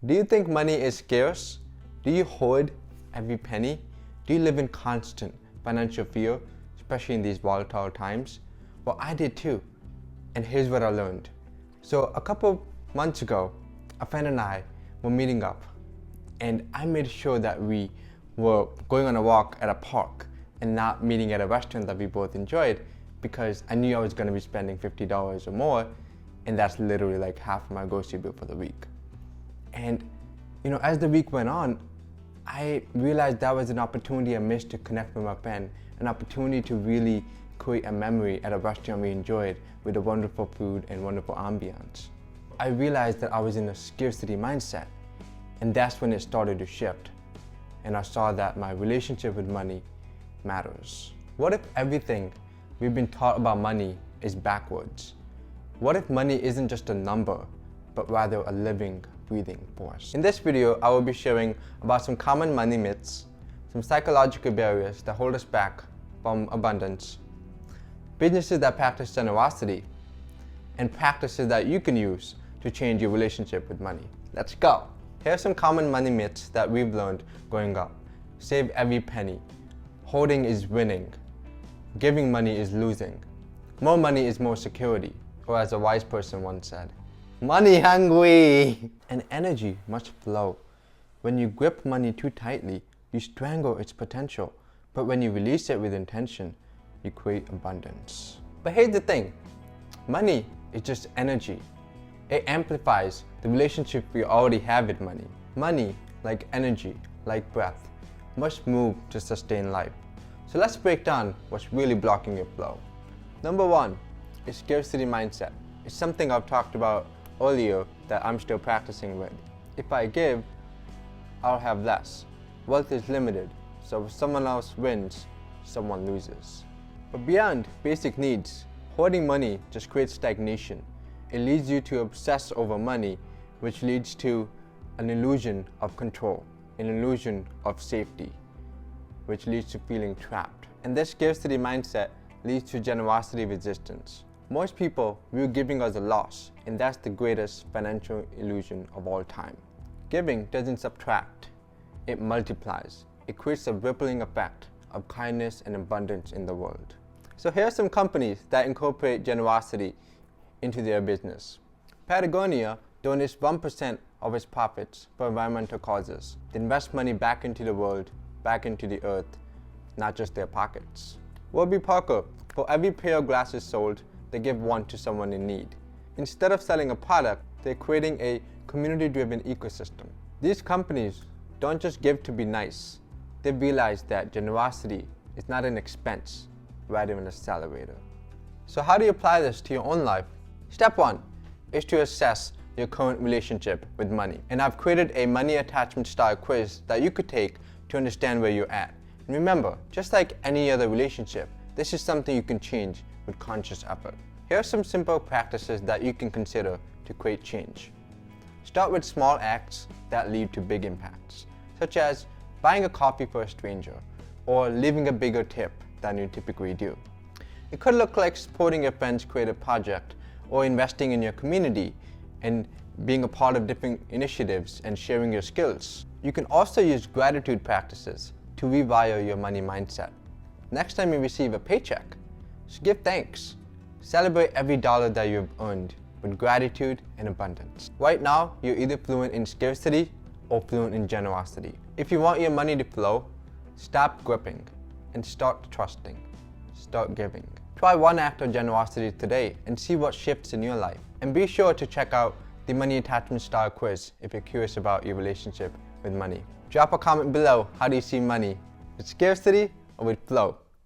Do you think money is scarce? Do you hoard every penny? Do you live in constant financial fear, especially in these volatile times? Well, I did too. And here's what I learned. So a couple months ago, a friend and I were meeting up, and I made sure that we were going on a walk at a park and not meeting at a restaurant that we both enjoyed, because I knew I was going to be spending $50 or more, and that's literally like half my grocery bill for the week. And as the week went on, I realized that was an opportunity I missed to connect with my friend, an opportunity to really create a memory at a restaurant we enjoyed with the wonderful food and wonderful ambiance. I realized that I was in a scarcity mindset, and that's when it started to shift. And I saw that my relationship with money matters. What if everything we've been taught about money is backwards? What if money isn't just a number, but rather a living, breathing force? In this video, I will be sharing about some common money myths, some psychological barriers that hold us back from abundance, businesses that practice generosity, and practices that you can use to change your relationship with money. Let's go! Here are some common money myths that we've learned growing up. Save every penny. Hoarding is winning. Giving money is losing. More money is more security. Or as a wise person once said, money hungry! And energy must flow. When you grip money too tightly, you strangle its potential. But when you release it with intention, you create abundance. But here's the thing. Money is just energy. It amplifies the relationship we already have with money. Money, like energy, like breath, must move to sustain life. So let's break down what's really blocking your flow. Number one is scarcity mindset. It's something I've talked about earlier that I'm still practicing with. If I give, I'll have less. Wealth is limited, so if someone else wins, someone loses. But beyond basic needs, hoarding money just creates stagnation. It leads you to obsess over money, which leads to an illusion of control, an illusion of safety, which leads to feeling trapped. And this scarcity mindset leads to generosity resistance. Most people view giving as a loss, and that's the greatest financial illusion of all time. Giving doesn't subtract, it multiplies. It creates a rippling effect of kindness and abundance in the world. So here are some companies that incorporate generosity into their business. Patagonia donates 1% of its profits for environmental causes. They invest money back into the world, back into the earth, not just their pockets. Warby Parker, for every pair of glasses sold, they give one to someone in need. Instead of selling a product, they're creating a community-driven ecosystem. These companies don't just give to be nice. They realize that generosity is not an expense, rather an accelerator. So how do you apply this to your own life? Step one is to assess your current relationship with money. And I've created a money attachment style quiz that you could take to understand where you're at. And remember, just like any other relationship, this is something you can change with conscious effort. Here are some simple practices that you can consider to create change. Start with small acts that lead to big impacts, such as buying a coffee for a stranger or leaving a bigger tip than you typically do. It could look like supporting your friend's creative project or investing in your community and being a part of different initiatives and sharing your skills. You can also use gratitude practices to rewire your money mindset. Next time you receive a paycheck, just give thanks. Celebrate every dollar that you've earned with gratitude and abundance. Right now, you're either fluent in scarcity or fluent in generosity. If you want your money to flow, stop gripping and start trusting. Start giving. Try one act of generosity today and see what shifts in your life. And be sure to check out the money attachment style quiz if you're curious about your relationship with money. Drop a comment below. How do you see money? With scarcity or with flow?